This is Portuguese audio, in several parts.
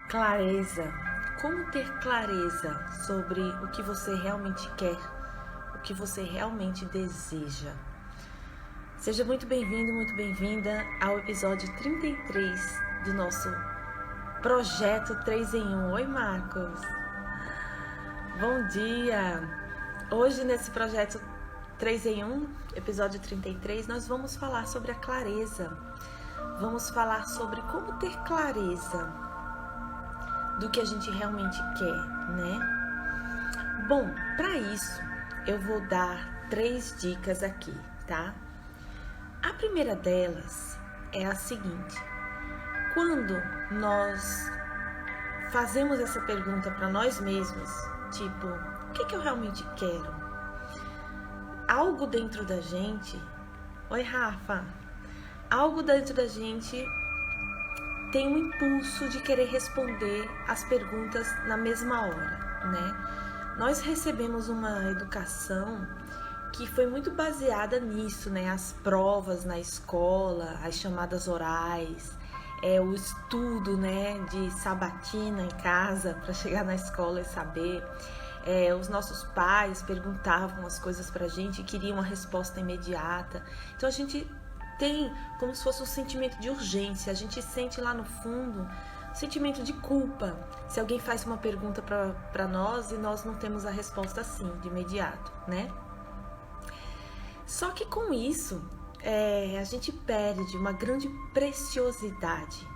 Clareza. Como ter clareza sobre o que você realmente quer, o que você realmente deseja. Seja muito bem-vindo, muito bem-vinda ao episódio 33 do nosso projeto 3 em 1. Oi, Marcos. Bom dia. Hoje, nesse projeto 3 em 1, episódio 33, nós vamos falar sobre a clareza. Vamos falar sobre como ter clareza do que a gente realmente quer, né? Bom, para isso eu vou dar 3 dicas aqui, tá? A primeira delas é a seguinte: quando nós fazemos essa pergunta para nós mesmos, tipo, o que eu realmente quero? Algo dentro da gente, oi Rafa, algo dentro da gente tem um impulso de querer responder as perguntas na mesma hora, né? Nós recebemos uma educação que foi muito baseada nisso, né? As provas na escola, as chamadas orais, o estudo, né? De sabatina em casa para chegar na escola e saber. Os nossos pais perguntavam as coisas pra gente e queriam uma resposta imediata. Então a gente tem como se fosse um sentimento de urgência. A gente sente lá no fundo um sentimento de culpa se alguém faz uma pergunta para nós e nós não temos a resposta assim, de imediato, né? Só que com isso, a gente perde uma grande preciosidade,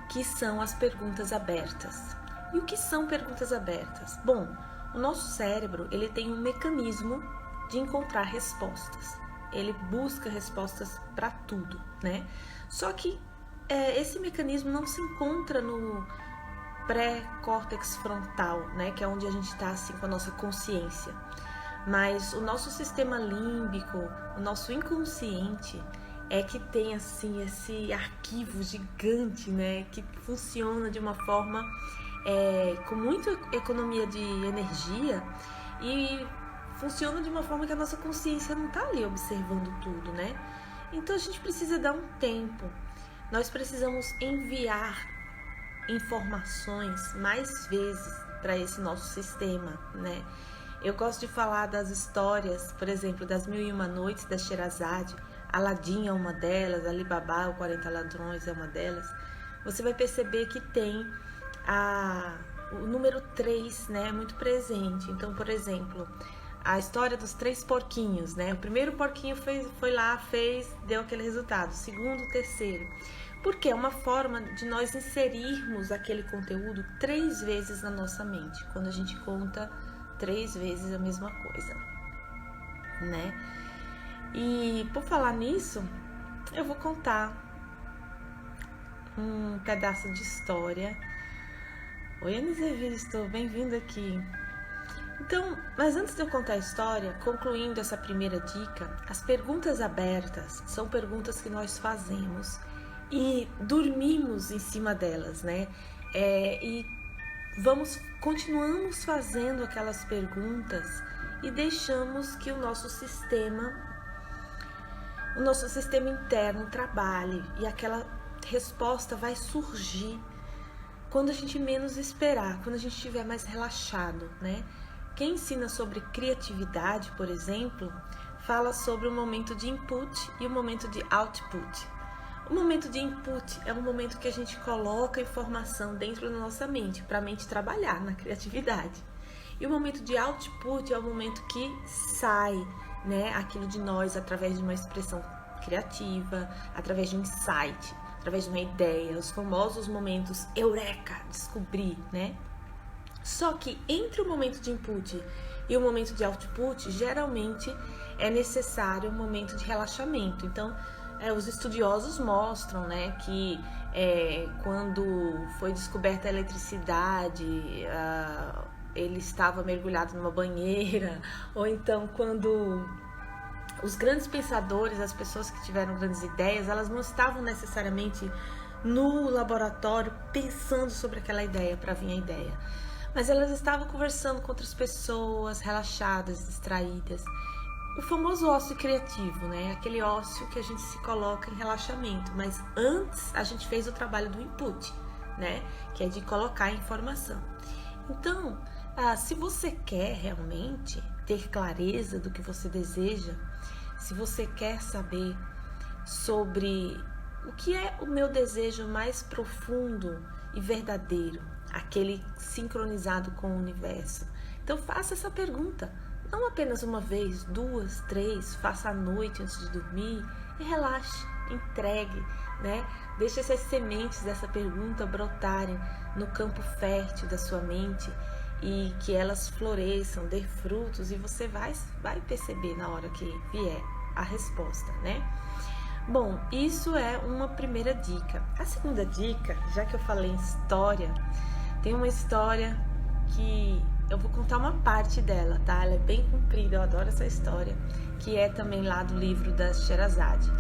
que são as perguntas abertas. E o que são perguntas abertas? Bom, o nosso cérebro, ele tem um mecanismo de encontrar respostas. Ele busca respostas para tudo, né? Só que esse mecanismo não se encontra no pré-córtex frontal, né? Que é onde a gente está assim com a nossa consciência. Mas o nosso sistema límbico, o nosso inconsciente é que tem assim esse arquivo gigante, né? Que funciona de uma forma com muita economia de energia e funciona de uma forma que a nossa consciência não está ali observando tudo, né? Então a gente precisa dar um tempo. Nós precisamos enviar informações mais vezes para esse nosso sistema, né? Eu gosto de falar das histórias, por exemplo, das 1001 Noites da Sherazade. Aladim é uma delas, Ali Babá, o 40 Ladrões é uma delas. Você vai perceber que tem o número 3, né, muito presente. Então, por exemplo, a história dos 3 porquinhos, né? O primeiro porquinho foi lá, deu aquele resultado. O segundo, o terceiro. Porque é uma forma de nós inserirmos aquele conteúdo 3 vezes na nossa mente. Quando a gente conta 3 vezes a mesma coisa, né? E por falar nisso, eu vou contar um pedaço de história. Oi, Anise Visto, bem-vindo aqui. Então, mas antes de eu contar a história, concluindo essa primeira dica, as perguntas abertas são perguntas que nós fazemos e dormimos em cima delas, né? E continuamos fazendo aquelas perguntas e deixamos que o nosso sistema interno trabalhe e aquela resposta vai surgir quando a gente menos esperar, quando a gente estiver mais relaxado, né? Quem ensina sobre criatividade, por exemplo, fala sobre o momento de input e o momento de output. O momento de input é um momento que a gente coloca informação dentro da nossa mente, para a mente trabalhar na criatividade. E o momento de output é o momento que sai, né, aquilo de nós através de uma expressão criativa, através de um insight, através de uma ideia, os famosos momentos eureka, descobrir, né? Só que entre o momento de input e o momento de output, geralmente é necessário um momento de relaxamento. Então, os estudiosos mostram, né, que quando foi descoberta a eletricidade, ele estava mergulhado numa banheira, ou então quando os grandes pensadores, as pessoas que tiveram grandes ideias, elas não estavam necessariamente no laboratório pensando sobre aquela ideia para vir a ideia, mas elas estavam conversando com outras pessoas, relaxadas, distraídas. O famoso ócio criativo, né? Aquele ócio que a gente se coloca em relaxamento, mas antes a gente fez o trabalho do input, né? Que é de colocar informação. Então, se você quer realmente ter clareza do que você deseja, se você quer saber sobre o que é o meu desejo mais profundo e verdadeiro, aquele sincronizado com o universo, então faça essa pergunta. Não apenas uma vez, 2, 3, faça à noite antes de dormir e relaxe, entregue, né? Deixe essas sementes dessa pergunta brotarem no campo fértil da sua mente e que elas floresçam, dê frutos, e você vai perceber na hora que vier a resposta, né? Bom, isso é uma primeira dica. A segunda dica, já que eu falei em história, tem uma história que eu vou contar uma parte dela, tá? Ela é bem comprida, eu adoro essa história, que é também lá do livro da Sherazade.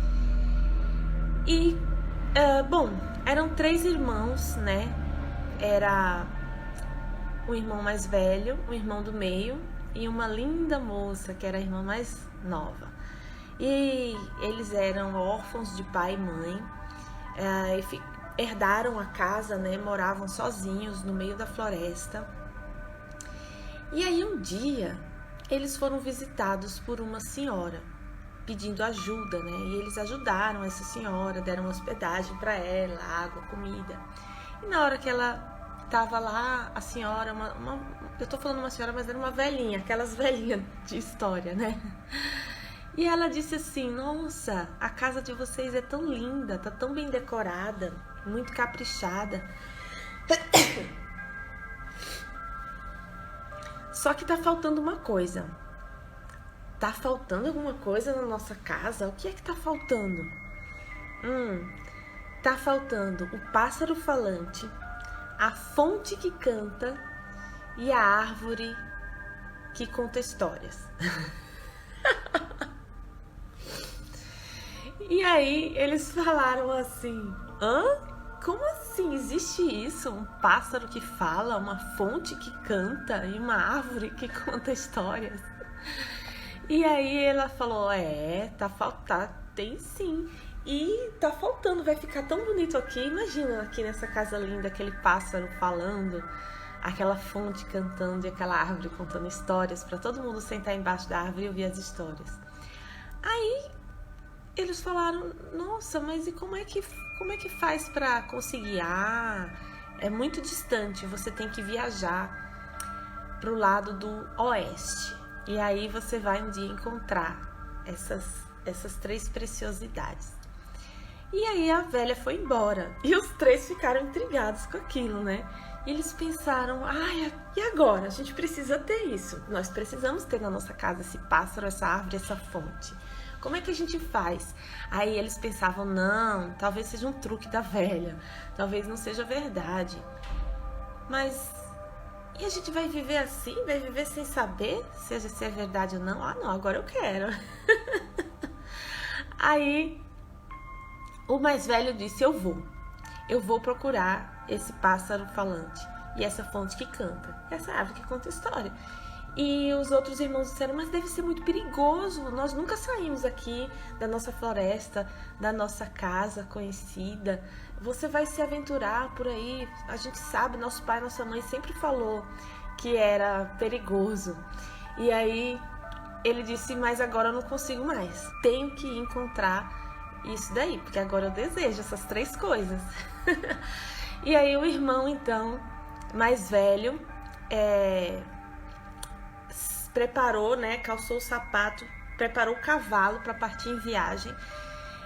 E, bom, eram 3 irmãos, né? Era o irmão mais velho, o irmão do meio e uma linda moça, que era a irmã mais nova. E eles eram órfãos de pai e mãe, herdaram a casa, né? Moravam sozinhos no meio da floresta. E aí um dia eles foram visitados por uma senhora pedindo ajuda, né? E eles ajudaram essa senhora, deram hospedagem para ela, água, comida. E na hora que ela estava lá, a senhora, eu tô falando uma senhora, mas era uma velhinha, aquelas velhinhas de história, né? E ela disse assim: nossa, a casa de vocês é tão linda, tá tão bem decorada, muito caprichada. Só que tá faltando uma coisa. Tá faltando alguma coisa na nossa casa? O que é que tá faltando? Tá faltando o pássaro falante, a fonte que canta e a árvore que conta histórias. E aí eles falaram assim: hã? Como assim? Existe isso? Um pássaro que fala, uma fonte que canta e uma árvore que conta histórias? E aí ela falou: tá faltando, tem sim. E tá faltando, vai ficar tão bonito aqui. Imagina aqui nessa casa linda, aquele pássaro falando, aquela fonte cantando e aquela árvore contando histórias, para todo mundo sentar embaixo da árvore e ouvir as histórias. Aí eles falaram: nossa, mas e como é que faz para conseguir? É muito distante, você tem que viajar pro lado do oeste. E aí você vai um dia encontrar essas 3 preciosidades. E aí a velha foi embora. E os 3 ficaram intrigados com aquilo, né? E eles pensaram: e agora? A gente precisa ter isso. Nós precisamos ter na nossa casa esse pássaro, essa árvore, essa fonte. Como é que a gente faz? Aí eles pensavam: não, talvez seja um truque da velha. Talvez não seja verdade. Mas e a gente vai viver assim? Vai viver sem saber se é verdade ou não? Não, agora eu quero. Aí o mais velho disse: eu vou procurar esse pássaro falante e essa fonte que canta, essa árvore que conta história. E os outros irmãos disseram: mas deve ser muito perigoso, nós nunca saímos aqui da nossa floresta, da nossa casa conhecida, você vai se aventurar por aí, a gente sabe, nosso pai, nossa mãe sempre falou que era perigoso. E aí ele disse: mas agora eu não consigo mais, tenho que encontrar isso daí, porque agora eu desejo essas 3 coisas. E aí o irmão, então, mais velho, preparou, né, calçou o sapato, preparou o cavalo para partir em viagem.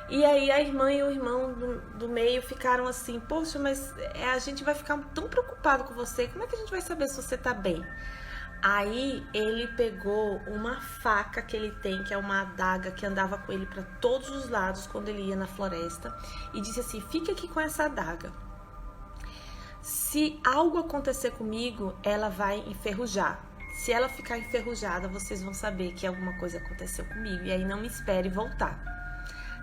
E aí a irmã e o irmão do meio ficaram assim: poxa, mas a gente vai ficar tão preocupado com você, como é que a gente vai saber se você tá bem? Aí ele pegou uma faca que ele tem, que é uma adaga que andava com ele para todos os lados quando ele ia na floresta, e disse assim: fica aqui com essa adaga. Se algo acontecer comigo, ela vai enferrujar. Se ela ficar enferrujada, vocês vão saber que alguma coisa aconteceu comigo. E aí não me espere voltar.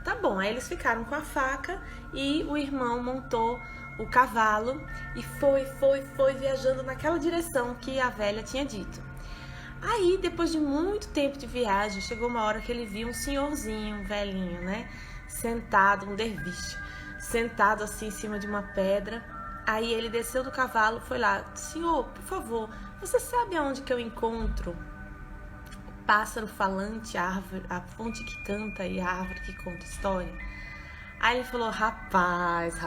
Tá bom, aí eles ficaram com a faca e o irmão montou o cavalo e foi viajando naquela direção que a velha tinha dito. Aí, depois de muito tempo de viagem, chegou uma hora que ele viu um senhorzinho, um velhinho, né? Sentado, um derviche, sentado assim em cima de uma pedra, Aí ele desceu do cavalo, foi lá: senhor, por favor, você sabe aonde que eu encontro o pássaro falante, a árvore, a fonte que canta e a árvore que conta história? Aí ele falou: rapaz,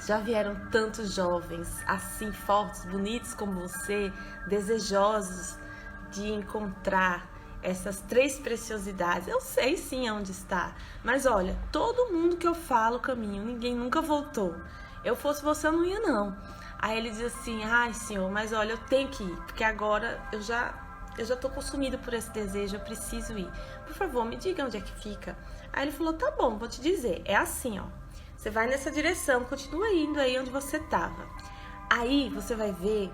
já vieram tantos jovens assim fortes, bonitos como você, desejosos de encontrar essas 3 preciosidades. Eu sei sim onde está, mas olha, todo mundo que eu falo caminho, ninguém nunca voltou. Eu fosse você, eu não ia não. Aí ele diz assim: ai senhor, mas olha, eu tenho que ir, porque agora eu já tô consumido por esse desejo, eu preciso ir. Por favor, me diga onde é que fica. Aí ele falou: tá bom, vou te dizer, é assim, ó. Você vai nessa direção, continua indo aí onde você tava. Aí você vai ver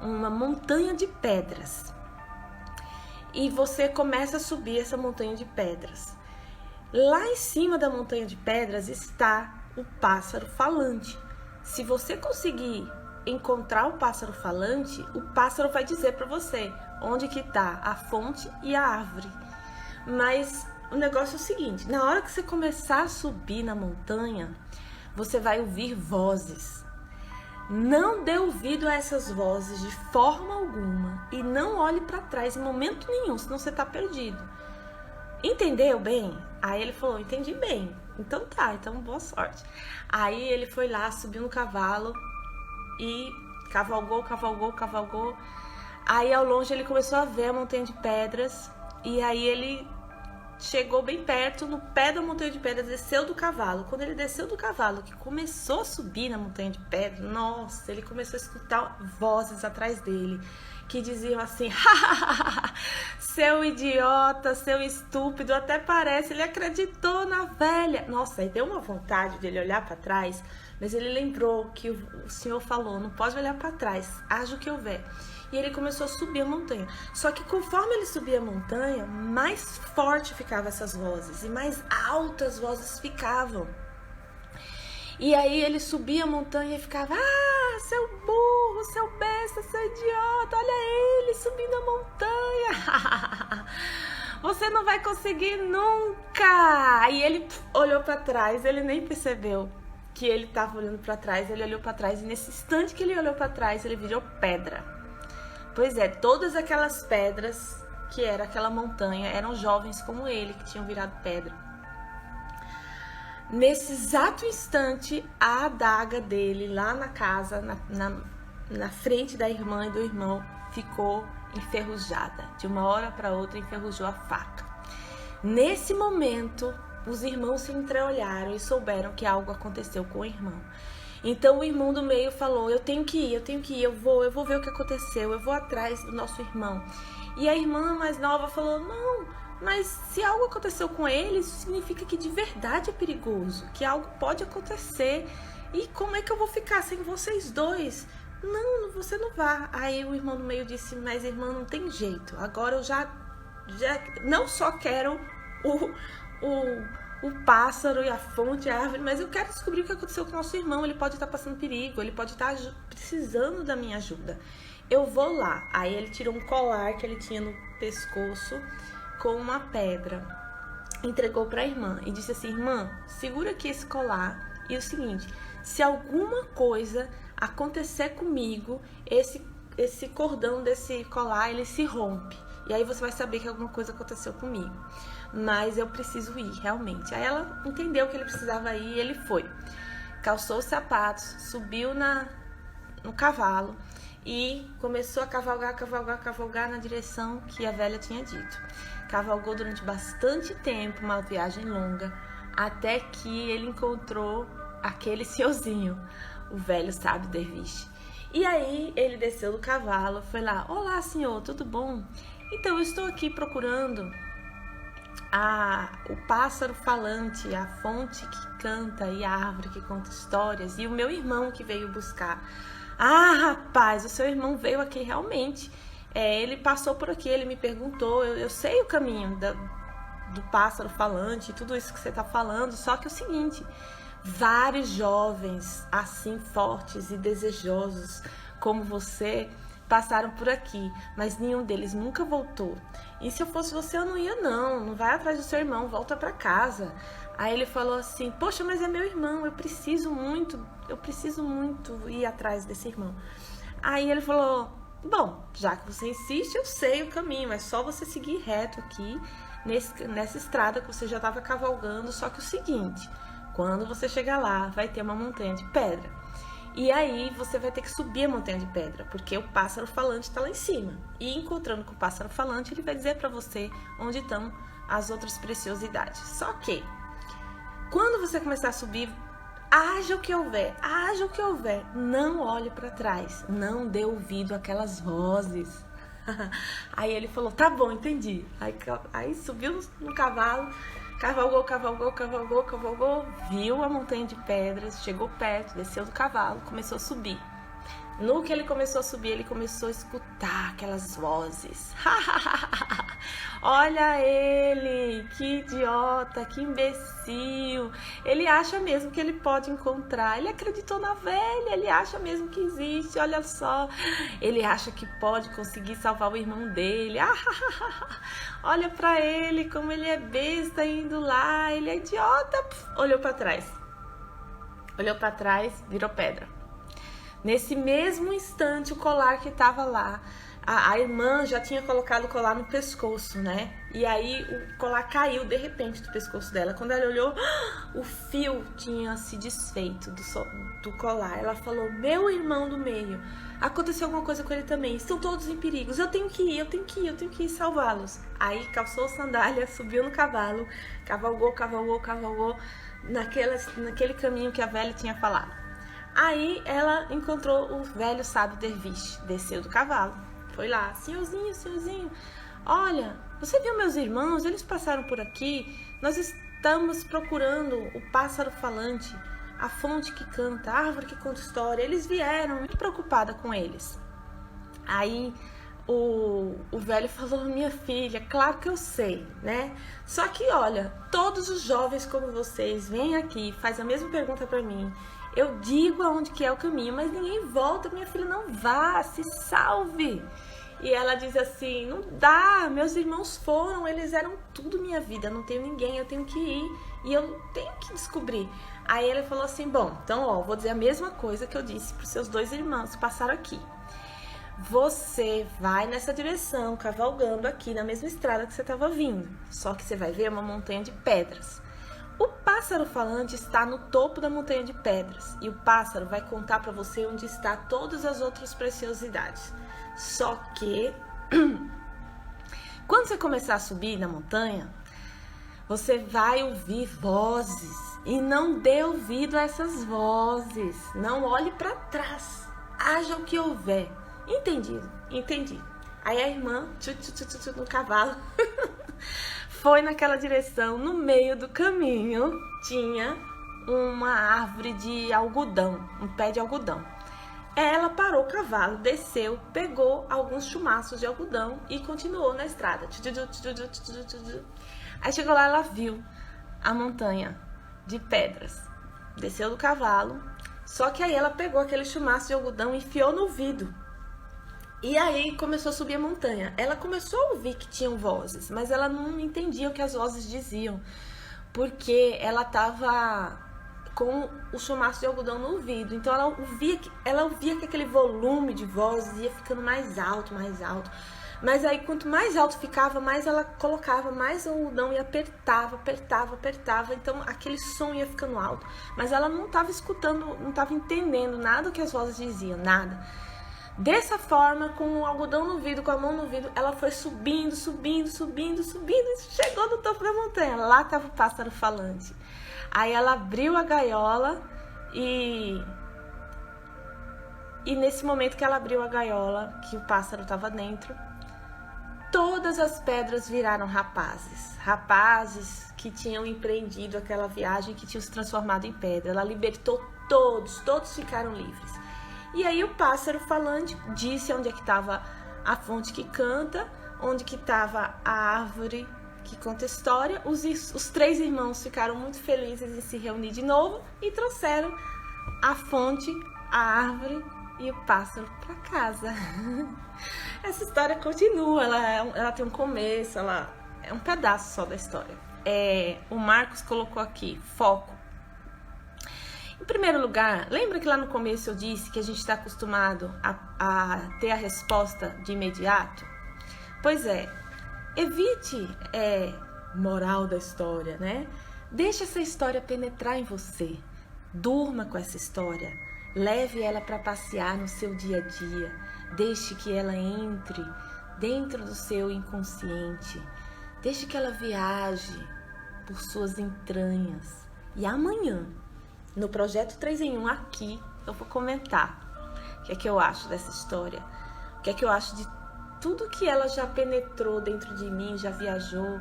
uma montanha de pedras. E você começa a subir essa montanha de pedras. Lá em cima da montanha de pedras está o pássaro falante. Se você conseguir encontrar o pássaro falante, o pássaro vai dizer para você onde que está a fonte e a árvore. Mas o negócio é o seguinte: na hora que você começar a subir na montanha, você vai ouvir vozes. Não dê ouvido a essas vozes de forma alguma e não olhe para trás em momento nenhum, senão você tá perdido. Entendeu bem? Aí ele falou: entendi bem. Então tá, então boa sorte. Aí ele foi lá, subiu no cavalo e cavalgou. Aí ao longe ele começou a ver a montanha de pedras e aí ele chegou bem perto, no pé da montanha de pedras, desceu do cavalo. Quando ele desceu do cavalo, que começou a subir na montanha de pedras, nossa, ele começou a escutar vozes atrás dele, que diziam assim: seu idiota, seu estúpido, até parece, ele acreditou na velha. Nossa, aí deu uma vontade dele olhar para trás, mas ele lembrou que o Senhor falou: não pode olhar para trás, haja o que houver. E ele começou a subir a montanha. Só que conforme ele subia a montanha, mais forte ficavam essas vozes e mais altas as vozes ficavam. E aí ele subia a montanha e ficava: ah, seu burro, seu besta, seu idiota, olha ele subindo a montanha. Você não vai conseguir nunca. Aí ele olhou para trás, ele nem percebeu que ele estava olhando para trás. Ele olhou para trás e nesse instante que ele olhou para trás, ele virou pedra. Pois é, todas aquelas pedras que era aquela montanha eram jovens como ele, que tinham virado pedra. Nesse exato instante, a adaga dele lá na casa, na frente da irmã e do irmão, ficou enferrujada. De uma hora para outra, enferrujou a faca. Nesse momento, os irmãos se entreolharam e souberam que algo aconteceu com o irmão. Então o irmão do meio falou: eu tenho que ir, eu vou ver o que aconteceu, eu vou atrás do nosso irmão. E a irmã mais nova falou: não, mas se algo aconteceu com ele, isso significa que de verdade é perigoso, que algo pode acontecer. E como é que eu vou ficar sem vocês dois? Não, você não vá. Aí o irmão do meio disse: mas irmã, não tem jeito, agora eu já não só quero o pássaro e a fonte, a árvore, mas eu quero descobrir o que aconteceu com o nosso irmão. Ele pode estar passando perigo, ele pode estar precisando da minha ajuda. Eu vou lá. Aí ele tirou um colar que ele tinha no pescoço com uma pedra, entregou para a irmã e disse assim: irmã, segura aqui esse colar e o seguinte, se alguma coisa acontecer comigo, esse cordão desse colar, ele se rompe. E aí você vai saber que alguma coisa aconteceu comigo. Mas eu preciso ir, realmente. Aí ela entendeu que ele precisava ir e ele foi. Calçou os sapatos, subiu no cavalo e começou a cavalgar na direção que a velha tinha dito. Cavalgou durante bastante tempo, uma viagem longa, até que ele encontrou aquele senhorzinho, o velho sábio derviche. E aí ele desceu do cavalo, foi lá: olá senhor, tudo bom? Então eu estou aqui procurando o pássaro falante, a fonte que canta e a árvore que conta histórias, e o meu irmão que veio buscar. Ah, rapaz, o seu irmão veio aqui realmente. Ele passou por aqui, ele me perguntou, eu sei o caminho do pássaro falante, tudo isso que você está falando, só que é o seguinte: vários jovens assim fortes e desejosos como você passaram por aqui, mas nenhum deles nunca voltou. E se eu fosse você, eu não ia não vai atrás do seu irmão, volta pra casa. Aí ele falou assim, poxa, mas é meu irmão, eu preciso muito ir atrás desse irmão. Aí ele falou, bom, já que você insiste, eu sei o caminho, é só você seguir reto aqui nessa estrada que você já estava cavalgando, só que o seguinte, quando você chegar lá, vai ter uma montanha de pedra. E aí você vai ter que subir a montanha de pedra, porque o pássaro falante está lá em cima. E encontrando com o pássaro falante, ele vai dizer para você onde estão as outras preciosidades. Só que, quando você começar a subir, haja o que houver, não olhe para trás, não dê ouvido àquelas vozes. Aí ele falou, tá bom, entendi. Aí subiu no cavalo, cavalgou, viu a montanha de pedras, chegou perto, desceu do cavalo, começou a subir. No que ele começou a subir, ele começou a escutar aquelas vozes. Olha ele, que idiota, que imbecil. Ele acha mesmo que ele pode encontrar. Ele acreditou na velha, ele acha mesmo que existe, olha só. Ele acha que pode conseguir salvar o irmão dele. Olha pra ele, como ele é besta indo lá, ele é idiota. Olhou pra trás, virou pedra. Nesse mesmo instante, o colar que estava lá, a irmã já tinha colocado o colar no pescoço, né? E aí o colar caiu de repente do pescoço dela. Quando ela olhou, o fio tinha se desfeito do colar. Ela falou, meu irmão do meio, aconteceu alguma coisa com ele também. Estão todos em perigos, eu tenho que ir salvá-los. Aí calçou sandália, subiu no cavalo, cavalgou naquele caminho que a velha tinha falado. Aí ela encontrou o velho sábio derviche, desceu do cavalo, foi lá, senhorzinho, olha, você viu meus irmãos, eles passaram por aqui, nós estamos procurando o pássaro falante, a fonte que canta, a árvore que conta história, eles vieram, muito preocupada com eles. Aí o velho falou, minha filha, claro que eu sei, né? Só que olha, todos os jovens como vocês vêm aqui, faz a mesma pergunta pra mim, eu digo aonde que é o caminho, mas ninguém volta, minha filha, não vá, se salve. E ela diz assim, não dá, meus irmãos foram, eles eram tudo minha vida, não tenho ninguém, eu tenho que ir e eu tenho que descobrir. Aí ele falou assim, bom, então vou dizer a mesma coisa que eu disse para os seus dois irmãos que passaram aqui. Você vai nessa direção, cavalgando aqui na mesma estrada que você estava vindo, só que você vai ver uma montanha de pedras. O pássaro falante está no topo da montanha de pedras e o pássaro vai contar para você onde está todas as outras preciosidades. Só que, quando você começar a subir na montanha, você vai ouvir vozes e não dê ouvido a essas vozes. Não olhe para trás, haja o que houver. Entendi. Aí a irmã, no cavalo, foi naquela direção. No meio do caminho tinha uma árvore de algodão, um pé de algodão. Ela parou o cavalo, desceu, pegou alguns chumaços de algodão e continuou na estrada. Aí chegou lá, ela viu a montanha de pedras. Desceu do cavalo, só que aí ela pegou aquele chumaço de algodão e enfiou no ouvido. E aí começou a subir a montanha. Ela começou a ouvir que tinham vozes, mas ela não entendia o que as vozes diziam, porque ela estava com o chumaço de algodão no ouvido. Então ela ouvia que aquele volume de vozes ia ficando mais alto. Mas aí quanto mais alto ficava, mais ela colocava mais algodão e apertava. Então aquele som ia ficando alto. Mas ela não estava escutando, não estava entendendo nada do que as vozes diziam, nada. Dessa forma, com o algodão no ouvido, com a mão no ouvido, ela foi subindo, e chegou no topo da montanha. Lá estava o pássaro falante. Aí ela abriu a gaiola e nesse momento que ela abriu a gaiola, que o pássaro estava dentro, todas as pedras viraram rapazes. Rapazes que tinham empreendido aquela viagem, que tinham se transformado em pedra. Ela libertou todos ficaram livres. E aí o pássaro falante disse onde é que estava a fonte que canta, onde que estava a árvore que conta história. Os três irmãos ficaram muito felizes em se reunir de novo e trouxeram a fonte, a árvore e o pássaro para casa. Essa história continua, ela tem um começo, ela é um pedaço só da história. O Marcos colocou aqui, foco. Em primeiro lugar, lembra que lá no começo eu disse que a gente está acostumado a ter a resposta de imediato? Pois é, evite, moral da história, né? Deixe essa história penetrar em você. Durma com essa história. Leve ela para passear no seu dia a dia. Deixe que ela entre dentro do seu inconsciente. Deixe que ela viaje por suas entranhas. E amanhã, no Projeto 3 em 1 aqui, eu vou comentar o que é que eu acho dessa história. O que é que eu acho de tudo que ela já penetrou dentro de mim, já viajou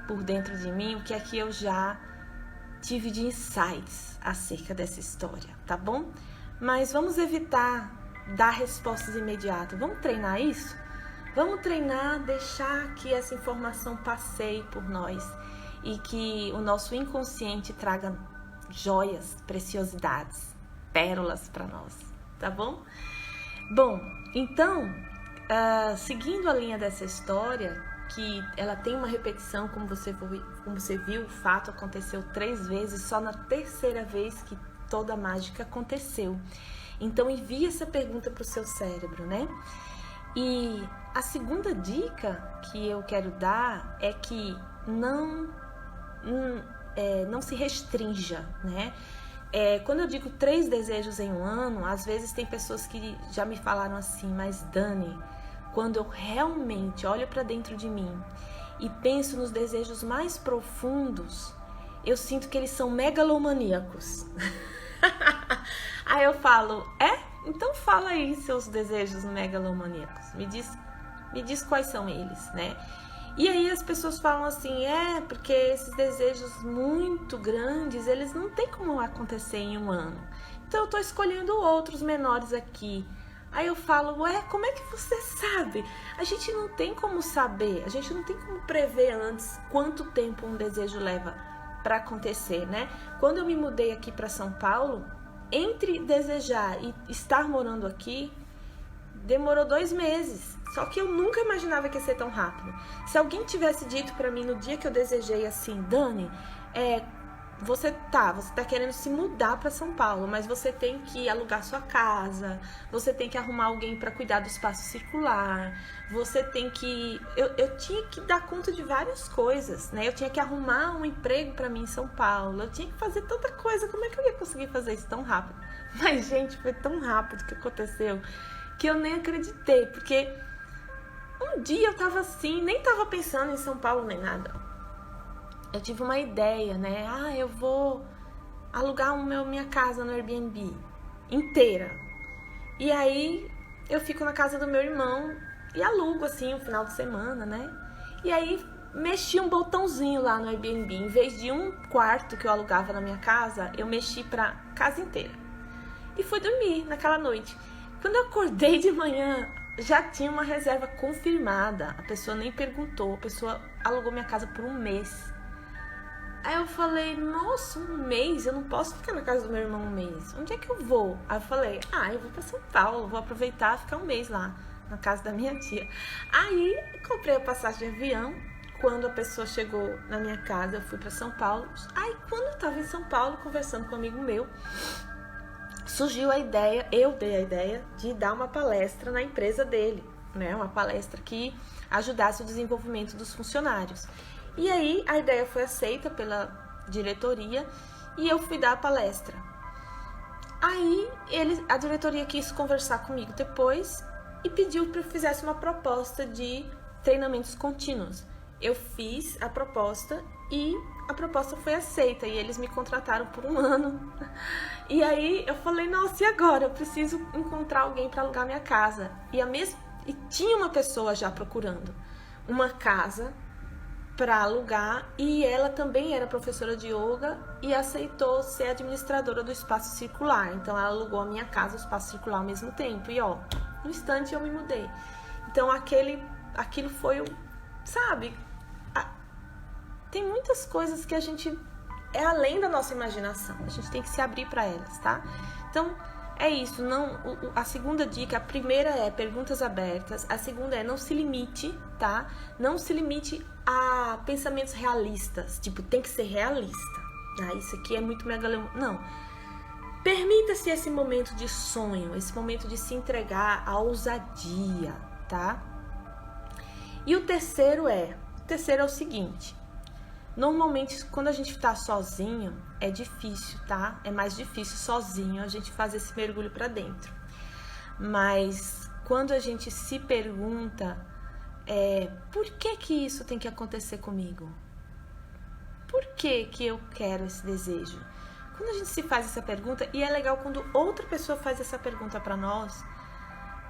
por dentro de mim, o que é que eu já tive de insights acerca dessa história, tá bom? Mas vamos evitar dar respostas imediatas. Vamos treinar isso? Vamos treinar, deixar que essa informação passeie por nós e que o nosso inconsciente traga joias, preciosidades, pérolas para nós, tá bom? Bom, então, seguindo a linha dessa história, que ela tem uma repetição, como você viu, o fato aconteceu 3 vezes, só na 3ª vez que toda a mágica aconteceu. Então envie essa pergunta para o seu cérebro, né? E a segunda dica que eu quero dar é que não se restrinja, né? Quando eu digo 3 desejos em um ano, às vezes tem pessoas que já me falaram assim, mas Dani, quando eu realmente olho para dentro de mim e penso nos desejos mais profundos, eu sinto que eles são megalomaníacos. Aí eu falo, então fala aí seus desejos megalomaníacos, me diz quais são eles, né? E aí as pessoas falam assim, porque esses desejos muito grandes, eles não tem como acontecer em um ano. Então eu tô escolhendo outros menores aqui. Aí eu falo, como é que você sabe? A gente não tem como saber, a gente não tem como prever antes quanto tempo um desejo leva para acontecer, né? Quando eu me mudei aqui para São Paulo, entre desejar e estar morando aqui, demorou 2 meses. Só que eu nunca imaginava que ia ser tão rápido. Se alguém tivesse dito para mim no dia que eu desejei assim, Dani, você tá querendo se mudar para São Paulo, mas você tem que alugar sua casa, você tem que arrumar alguém para cuidar do espaço circular, você tem que... Eu tinha que dar conta de várias coisas, né? Eu tinha que arrumar um emprego para mim em São Paulo, eu tinha que fazer tanta coisa, como é que eu ia conseguir fazer isso tão rápido? Mas, gente, foi tão rápido que aconteceu que eu nem acreditei, porque um dia eu tava assim, nem tava pensando em São Paulo nem nada. Eu tive uma ideia, né? Eu vou alugar minha casa no Airbnb inteira. E aí eu fico na casa do meu irmão e alugo assim um final de semana, né? E aí mexi um botãozinho lá no Airbnb. Em vez de um quarto que eu alugava na minha casa, eu mexi pra casa inteira. E fui dormir naquela noite. Quando eu acordei de manhã, já tinha uma reserva confirmada. A pessoa nem perguntou, a pessoa alugou minha casa por 1 mês. Aí eu falei, nossa, 1 mês? Eu não posso ficar na casa do meu irmão 1 mês. Onde é que eu vou? Aí eu falei, eu vou pra São Paulo, vou aproveitar e ficar 1 mês lá, na casa da minha tia. Aí comprei a passagem de avião. Quando a pessoa chegou na minha casa, eu fui pra São Paulo. Aí quando eu tava em São Paulo, conversando com um amigo meu, surgiu a ideia, eu dei a ideia de dar uma palestra na empresa dele, né? Uma palestra que ajudasse o desenvolvimento dos funcionários. E aí a ideia foi aceita pela diretoria e eu fui dar a palestra. Aí a diretoria quis conversar comigo depois e pediu para eu fizesse uma proposta de treinamentos contínuos. Eu fiz a proposta e a proposta foi aceita e eles me contrataram por 1 ano. E aí eu falei, nossa, e agora? Eu preciso encontrar alguém para alugar minha casa. E tinha uma pessoa já procurando uma casa para alugar e ela também era professora de yoga e aceitou ser administradora do espaço circular. Então ela alugou a minha casa, o espaço circular ao mesmo tempo. E no instante eu me mudei. Então aquilo foi sabe? Tem muitas coisas que a gente é além da nossa imaginação. A gente tem que se abrir para elas, tá? Então é isso, não, a segunda dica, a primeira é perguntas abertas, a segunda é não se limite, tá? Não se limite a pensamentos realistas, tipo, tem que ser realista, tá? Isso aqui é muito megalomania, não. Permita-se esse momento de sonho, esse momento de se entregar à ousadia, tá? E o terceiro é o seguinte, normalmente quando a gente tá sozinho é difícil, tá? É mais difícil sozinho a gente fazer esse mergulho para dentro. Mas quando a gente se pergunta, por que isso tem que acontecer comigo? Por que eu quero esse desejo? Quando a gente se faz essa pergunta, e é legal quando outra pessoa faz essa pergunta para nós,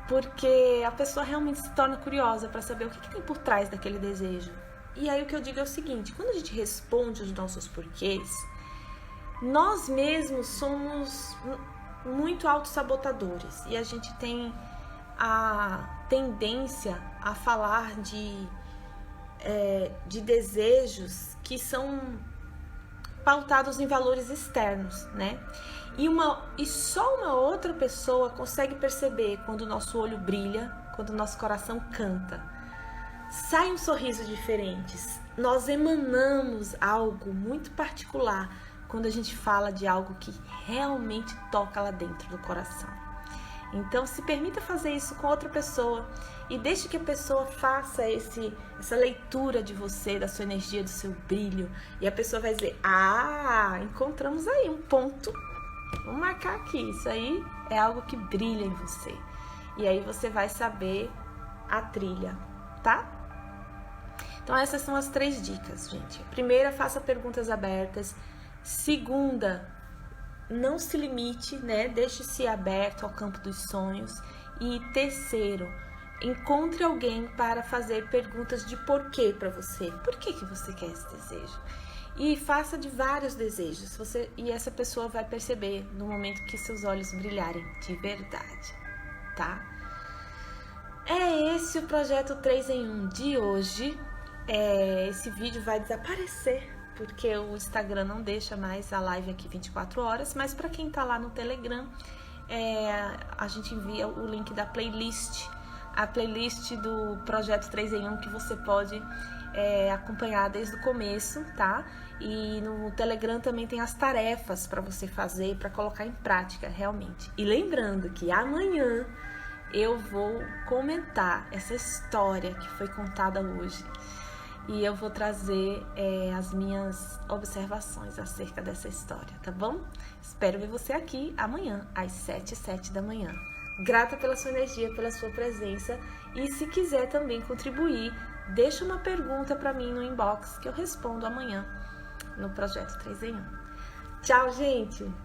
porque a pessoa realmente se torna curiosa para saber o que tem por trás daquele desejo. E aí o que eu digo é o seguinte, quando a gente responde os nossos porquês, nós mesmos somos muito autossabotadores e a gente tem a tendência a falar de desejos que são pautados em valores externos, né? E só uma outra pessoa consegue perceber quando o nosso olho brilha, quando o nosso coração canta. Sai um sorriso diferente. Nós emanamos algo muito particular quando a gente fala de algo que realmente toca lá dentro do coração. Então, se permita fazer isso com outra pessoa e deixe que a pessoa faça essa leitura de você, da sua energia, do seu brilho. E a pessoa vai dizer, encontramos aí um ponto. Vamos marcar aqui, isso aí é algo que brilha em você. E aí você vai saber a trilha, tá? Então essas são as 3 dicas, gente. Primeira, faça perguntas abertas. Segunda, não se limite, né? Deixe-se aberto ao campo dos sonhos. E terceiro, encontre alguém para fazer perguntas de porquê para você. Por que você quer esse desejo? E faça de vários desejos. E essa pessoa vai perceber no momento que seus olhos brilharem de verdade, tá? É esse o projeto 3 em 1 de hoje. Esse vídeo vai desaparecer porque o Instagram não deixa mais a live aqui 24 horas, mas para quem tá lá no Telegram, a gente envia o link da playlist, a playlist do projeto 3 em 1 que você pode acompanhar desde o começo, tá? E no Telegram também tem as tarefas para você fazer, para colocar em prática realmente. E lembrando que amanhã eu vou comentar essa história que foi contada hoje. E eu vou trazer as minhas observações acerca dessa história, tá bom? Espero ver você aqui amanhã, às 7h07 da manhã. Grata pela sua energia, pela sua presença. E se quiser também contribuir, deixa uma pergunta para mim no inbox que eu respondo amanhã no Projeto 3 em 1. Tchau, gente!